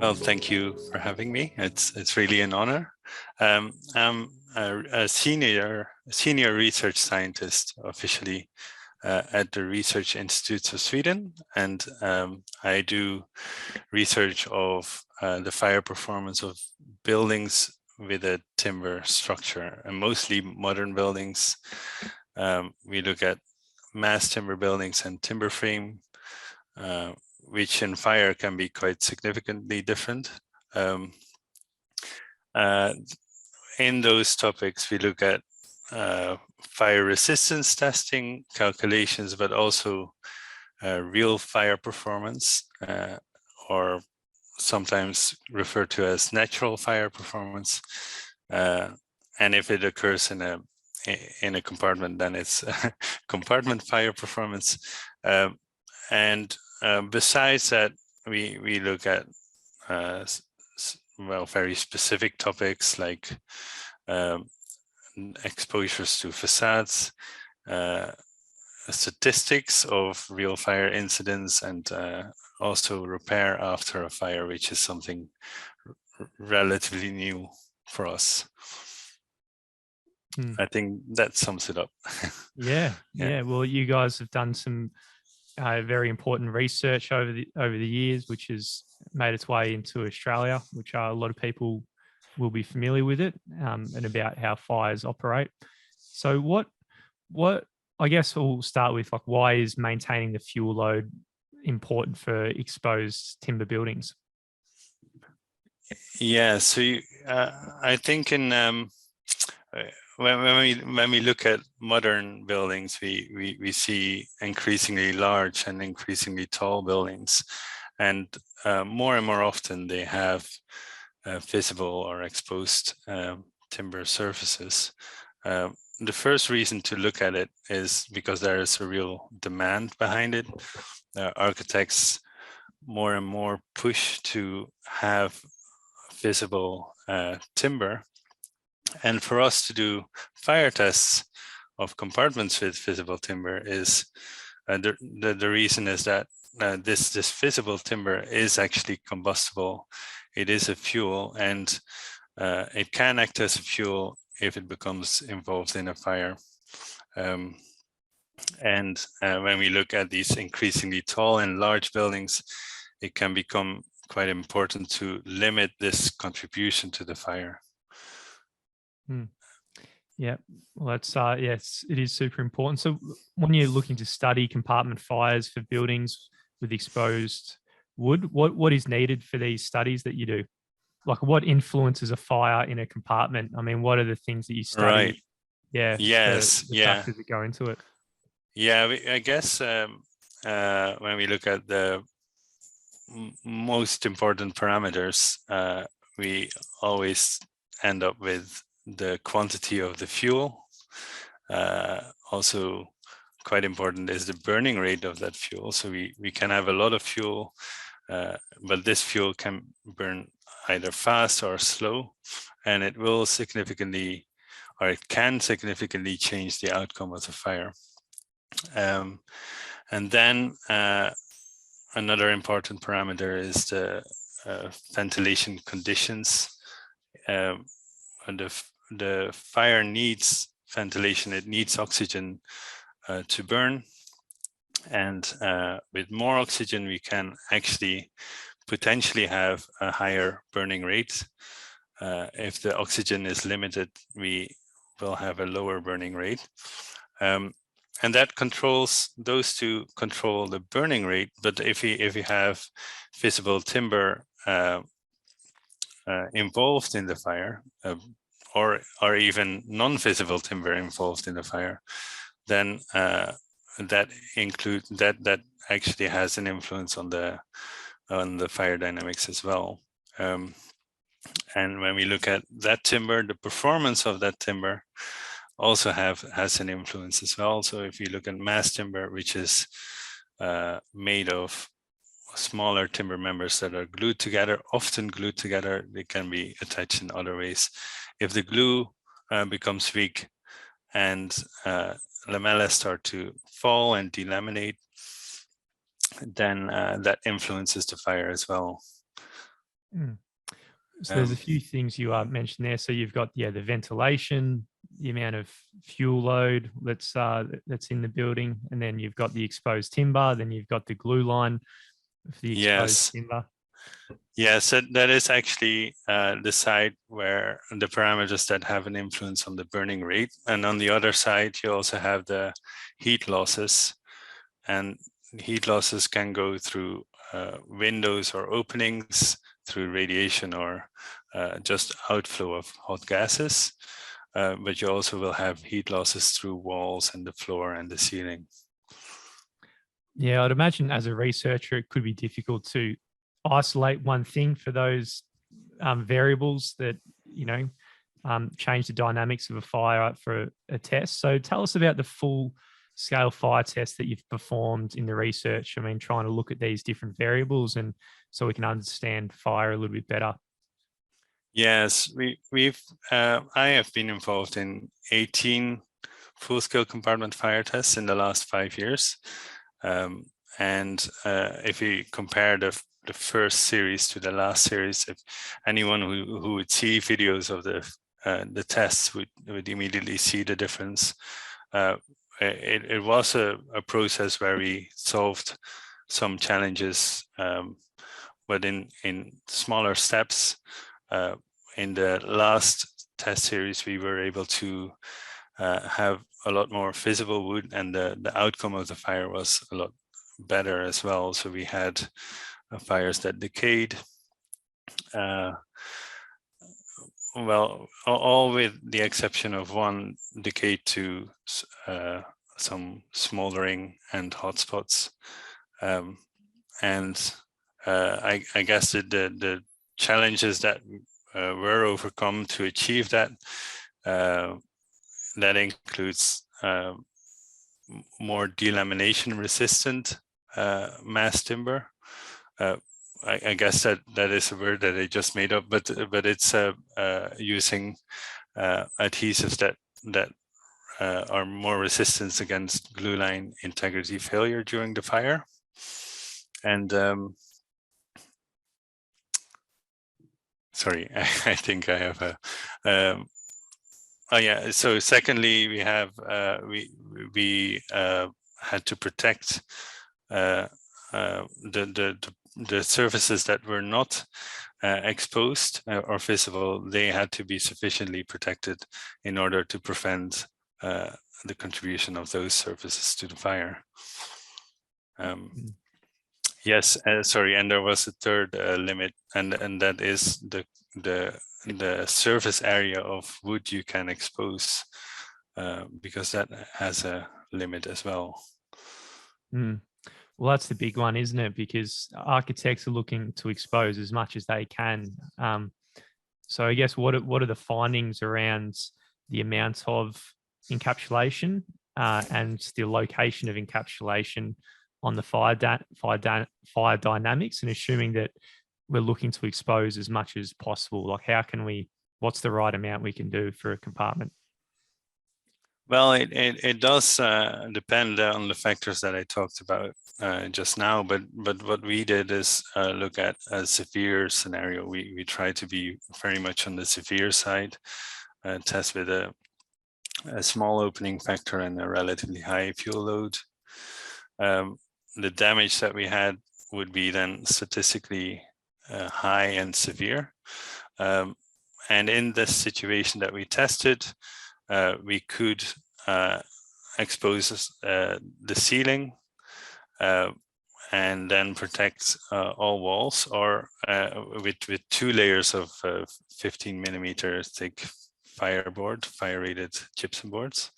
Well, thank you for having me. It's really an honor. I'm a senior research scientist officially at the Research Institutes of Sweden, and I do research of the fire performance of buildings with a timber structure, and mostly modern buildings. We look at mass timber buildings and timber frame, which in fire can be quite significantly different. In those topics, we look at fire resistance testing calculations, but also real fire performance, or sometimes referred to as natural fire performance. And if it occurs in a compartment, then it's compartment fire performance. And besides that, we look at very specific topics like exposures to facades, statistics of real fire incidents, and also repair after a fire, which is something relatively new for us. I think that sums it up. Yeah. Well, you guys have done some very important research over the years, which has made its way into Australia, which a lot of people will be familiar with it, and about how fires operate. So what I guess we'll start with, like, why is maintaining the fuel load important for exposed timber buildings? Yeah, so I think in when we look at modern buildings, we see increasingly large and increasingly tall buildings, and more and more often they have visible or exposed timber surfaces. The first reason to look at it is because there is a real demand behind it. Architects more and more push to have visible timber. And for us to do fire tests of compartments with visible timber is the reason is that this visible timber is actually combustible. It is a fuel, and it can act as a fuel if it becomes involved in a fire. And when we look at these increasingly tall and large buildings, it can become quite important to limit this contribution to the fire. Yeah, well, that's yes, it is super important. So when you're looking to study compartment fires for buildings with exposed wood, what is needed for these studies that you do? Like, what influences a fire in a compartment? I mean, what are the things that you study? Right. Yeah. Yes. The factors that go into it. Yeah, I guess when we look at the most important parameters, we always end up with the quantity of the fuel. Also quite important is the burning rate of that fuel. So we can have a lot of fuel, but this fuel can burn either fast or slow, and it will significantly, or it can significantly change the outcome of the fire. And then another important parameter is the ventilation conditions. The fire needs ventilation, it needs oxygen to burn. And with more oxygen, we can actually potentially have a higher burning rate. If the oxygen is limited, we will have a lower burning rate. And that controls, those two control the burning rate. But if we have visible timber involved in the fire, or even non-visible timber involved in the fire, then that actually has an influence on the fire dynamics as well. And when we look at that timber, the performance of that timber also has an influence as well. So if you look at mass timber, which is made of smaller timber members that are glued together, often glued together, they can be attached in other ways. If the glue becomes weak and lamella start to fall and delaminate, then that influences the fire as well. Mm. So there's a few things you mentioned there. So you've got the ventilation, the amount of fuel load that's in the building, and then you've got the exposed timber. Then you've got the glue line for the exposed timber. Yes, that is actually the side where the parameters that have an influence on the burning rate. And on the other side, you also have the heat losses. And heat losses can go through windows or openings, through radiation, or just outflow of hot gases. But you also will have heat losses through walls and the floor and the ceiling. Yeah, I'd imagine as a researcher, it could be difficult to isolate one thing for those variables that, change the dynamics of a fire for a test. So tell us about the full scale fire test that you've performed in the research. I mean, trying to look at these different variables and so we can understand fire a little bit better. Yes, I have been involved in 18 full-scale compartment fire tests in the last 5 years. And if we compare the first series to the last series, if anyone who would see videos of the tests would immediately see the difference. It was a process where we solved some challenges, but in smaller steps. In the last test series, we were able to have a lot more visible wood, and the outcome of the fire was a lot better as well. So we had fires that decayed, well, all with the exception of one decayed to some smoldering and hotspots. And I guess the challenges that were overcome to achieve that, that includes more delamination resistant mass timber. I guess that is a word that I just made up, but it's using adhesives that are more resistant against glue line integrity failure during the fire. And sorry, I think I have a. Oh yeah. So secondly, we have we had to protect the surfaces that were not exposed or visible. They had to be sufficiently protected in order to prevent the contribution of those surfaces to the fire. Yes, sorry, and there was a third limit, and that is the surface area of wood you can expose, because that has a limit as well. Well, that's the big one, isn't it? Because architects are looking to expose as much as they can. So I guess what are the findings around the amount of encapsulation and the location of encapsulation on the fire dynamics, and assuming that we're looking to expose as much as possible? Like, what's the right amount we can do for a compartment? Well, it does depend on the factors that I talked about just now, but what we did is look at a severe scenario. We try to be very much on the severe side, test with a small opening factor and a relatively high fuel load. The damage that we had would be then statistically high and severe. And in this situation that we tested, we could expose the ceiling and then protect all walls, or with 2 layers of 15 millimeter thick fire-rated gypsum boards.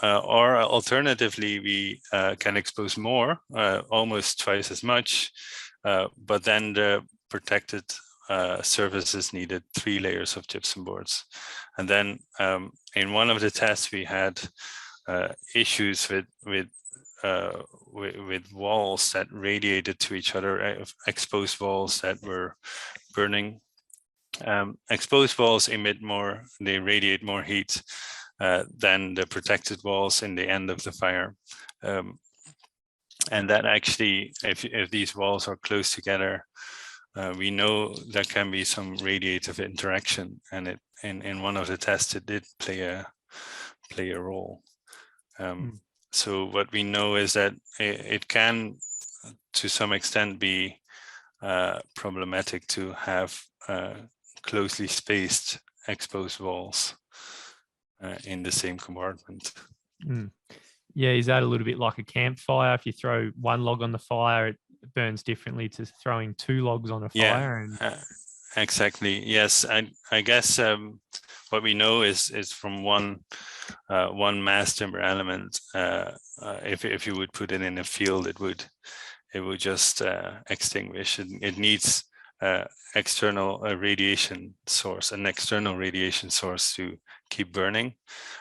Or alternatively, we can expose more, almost twice as much, but then the protected surfaces needed 3 layers of gypsum boards. And then in one of the tests, we had issues with walls that radiated to each other, exposed walls that were burning. Exposed walls emit more, they radiate more heat than the protected walls in the end of the fire. And that actually, if these walls are close together, we know there can be some radiative interaction, and it in one of the tests it did play a role. So what we know is that it can, to some extent, be problematic to have closely spaced exposed walls in the same compartment. Yeah, is that a little bit like a campfire? If you throw one log on the fire, it burns differently to throwing two logs on a fire? Yeah, exactly. Yes, I guess what we know is from one mass timber element. If you would put it in a field, it would just extinguish. It needs external radiation source, an external radiation source to keep burning.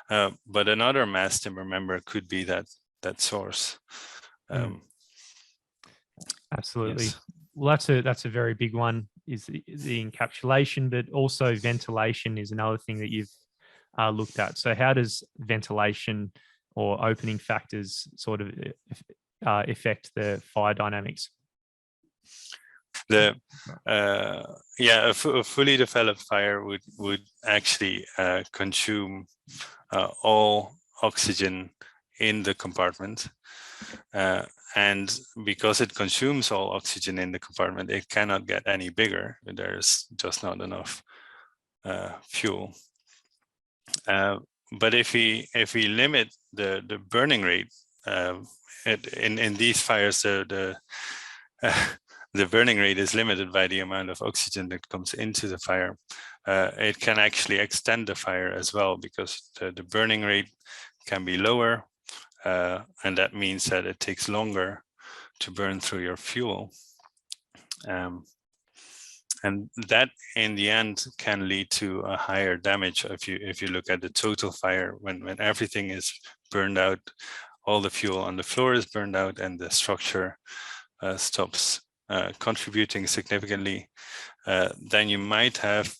But another mass timber member could be that source. Absolutely. Yes. Well, that's a very big one, is the encapsulation, but also ventilation is another thing that you've looked at. So how does ventilation or opening factors sort of affect the fire dynamics? A fully developed fire would actually consume all oxygen in the compartment. And because it consumes all oxygen in the compartment, it cannot get any bigger. There's just not enough fuel. But if we limit the burning rate, in these fires, the burning rate is limited by the amount of oxygen that comes into the fire. It can actually extend the fire as well, because the burning rate can be lower. And that means that it takes longer to burn through your fuel. And that in the end can lead to a higher damage if you look at the total fire, when everything is burned out, all the fuel on the floor is burned out, and the structure stops contributing significantly. Then you might have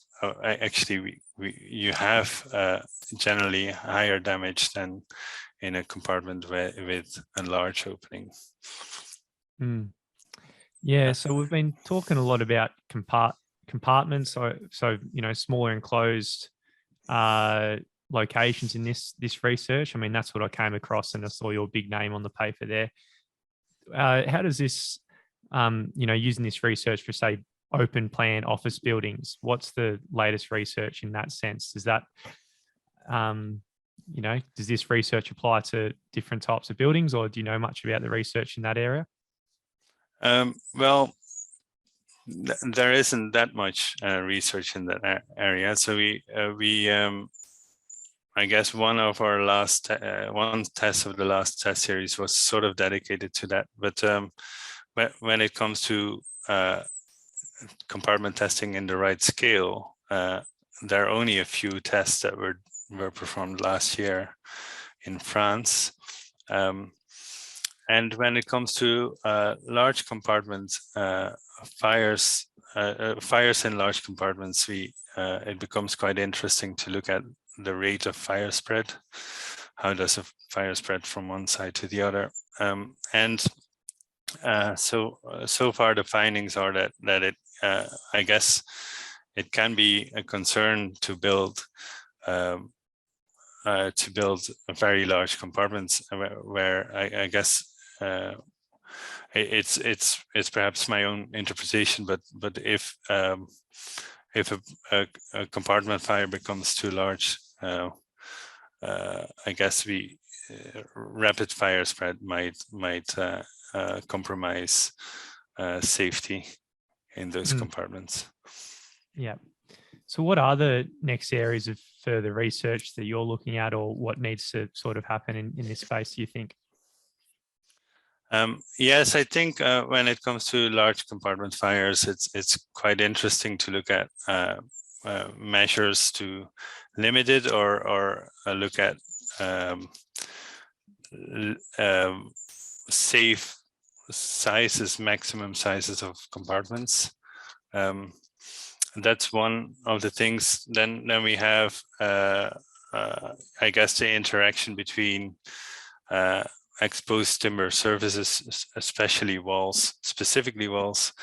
you have generally higher damage than in a compartment with a large opening. Yeah, so we've been talking a lot about compartments, so smaller enclosed locations in this research. I mean, that's what I came across, and I saw your big name on the paper there. How does this, using this research for, say, open plan office buildings, what's the latest research in that sense? Does that, does this research apply to different types of buildings, or do you know much about the research in that area? Well, there isn't that much research in that area. So I guess one of our last one test of the last test series was sort of dedicated to that. But when it comes to compartment testing in the right scale, there are only a few tests that were performed last year in France. And when it comes to large compartments, fires in large compartments, it becomes quite interesting to look at the rate of fire spread. How does a fire spread from one side to the other? So far the findings are that it, I guess, it can be a concern to build a very large compartments where I guess it's perhaps my own interpretation, but if a compartment fire becomes too large, I guess rapid fire spread might compromise safety in those compartments. Yeah. So what are the next areas of further research that you're looking at, or what needs to sort of happen in this space, do you think? Yes, I think when it comes to large compartment fires, it's quite interesting to look at measures to limit it, or look at safe sizes, maximum sizes of compartments. That's one of the things. Then we have, I guess, the interaction between exposed timber surfaces, especially walls, specifically walls,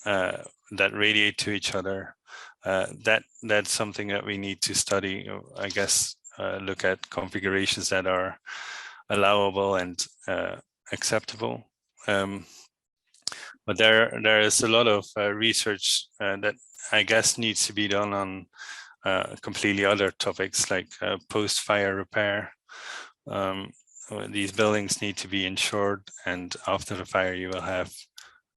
that radiate to each other. That's something that we need to study. I guess look at configurations that are allowable and acceptable. But there is a lot of research that I guess needs to be done on completely other topics like post-fire repair. These buildings need to be insured, and after the fire you will have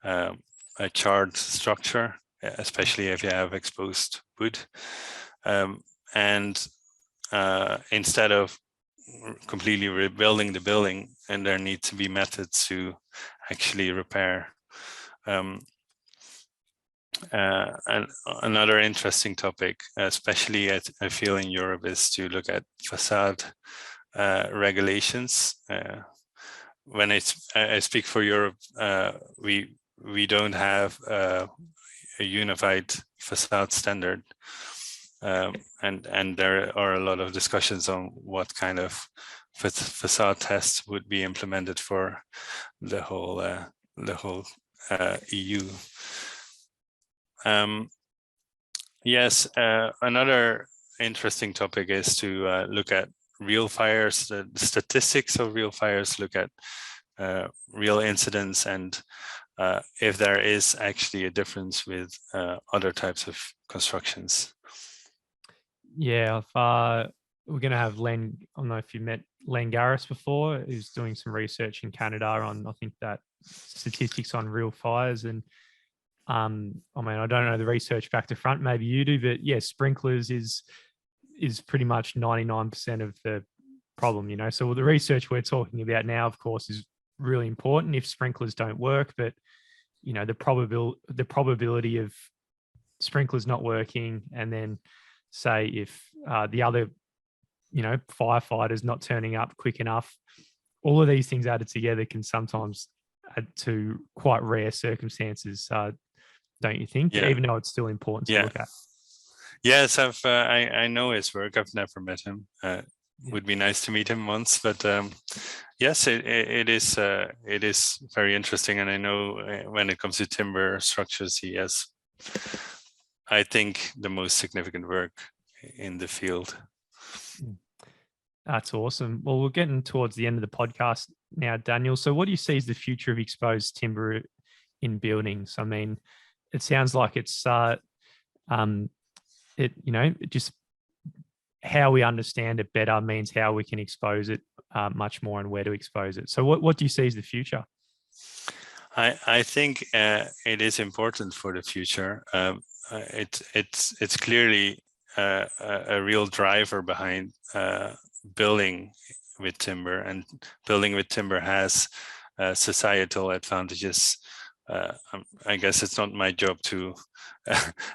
a charred structure, especially if you have exposed wood. And instead of completely rebuilding the building, and there need to be methods to actually repair. And another interesting topic, especially I feel in Europe, is to look at facade regulations. When I speak for Europe, we don't have a unified facade standard, and there are a lot of discussions on what kind of facade tests would be implemented for the whole EU. Yes, another interesting topic is to look at real fires, the statistics of real fires, look at real incidents, and if there is actually a difference with other types of constructions. Yeah, we're going to have Len, I don't know if you met Len Garris before, who's doing some research in Canada on, I think, that statistics on real fires. And I mean, I don't know the research back to front, maybe you do, but yeah, sprinklers is pretty much 99% of the problem, you know. So the research we're talking about now, of course, is really important if sprinklers don't work, but you know, the probability of sprinklers not working, and then say if the other, you know, firefighters not turning up quick enough, all of these things added together can sometimes add to quite rare circumstances, don't you think? Yeah. Even though it's still important to look at. Yes, I know his work. I've never met him. Would be nice to meet him once, but yes, it is very interesting. And I know when it comes to timber structures, he has, I think, the most significant work in the field. That's awesome. Well, we're getting towards the end of the podcast now, Daniel. So what do you see as the future of exposed timber in buildings? I mean, it sounds like it's just how we understand it better means how we can expose it much more and where to expose it. So what do you see as the future? I think it is important for the future. It's clearly a real driver behind building with timber, and building with timber has societal advantages. I guess it's not my job to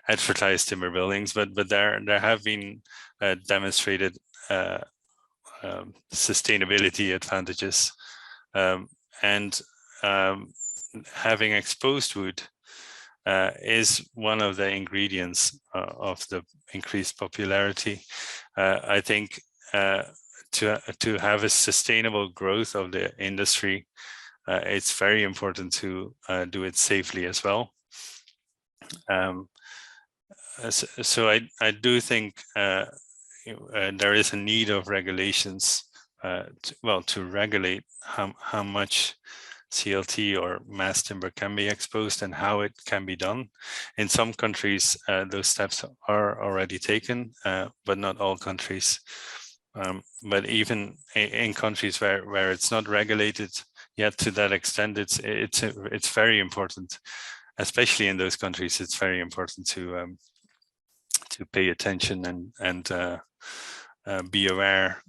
advertise timber buildings, but there have been demonstrated sustainability advantages, and having exposed wood is one of the ingredients of the increased popularity. I think to have a sustainable growth of the industry, it's very important to do it safely as well. So I do think there is a need of regulations to regulate how much CLT or mass timber can be exposed and how it can be done. In some countries, those steps are already taken, but not all countries. But even in countries where it's not regulated yet to that extent, it's very important, especially in those countries. It's very important to pay attention and be aware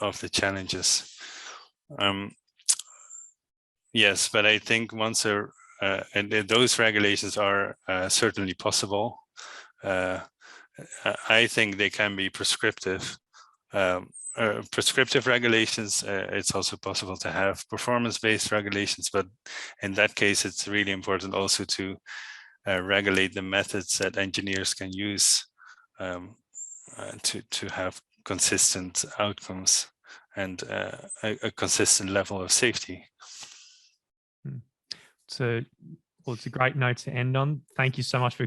of the challenges. Yes, but I think once and those regulations are certainly possible, I think they can be prescriptive. Prescriptive regulations, it's also possible to have performance-based regulations, but in that case, it's really important also to regulate the methods that engineers can use to have consistent outcomes and a consistent level of safety. So Well, it's a great note to end on. Thank you so much for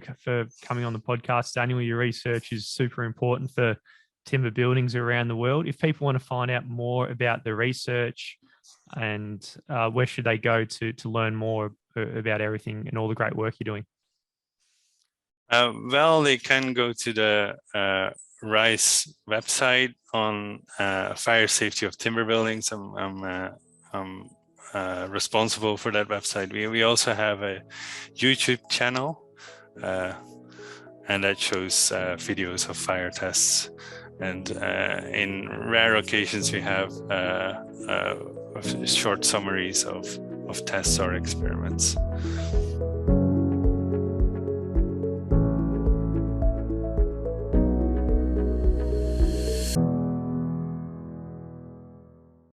coming on the podcast, Daniel. Your research is super important for timber buildings around the world. If people want to find out more about the research, and where should they go to learn more about everything and all the great work you're doing? Well, they can go to the RISE website on fire safety of timber buildings. I'm responsible for that website. We also have a YouTube channel, and that shows videos of fire tests. And in rare occasions, we have short summaries of tests or experiments.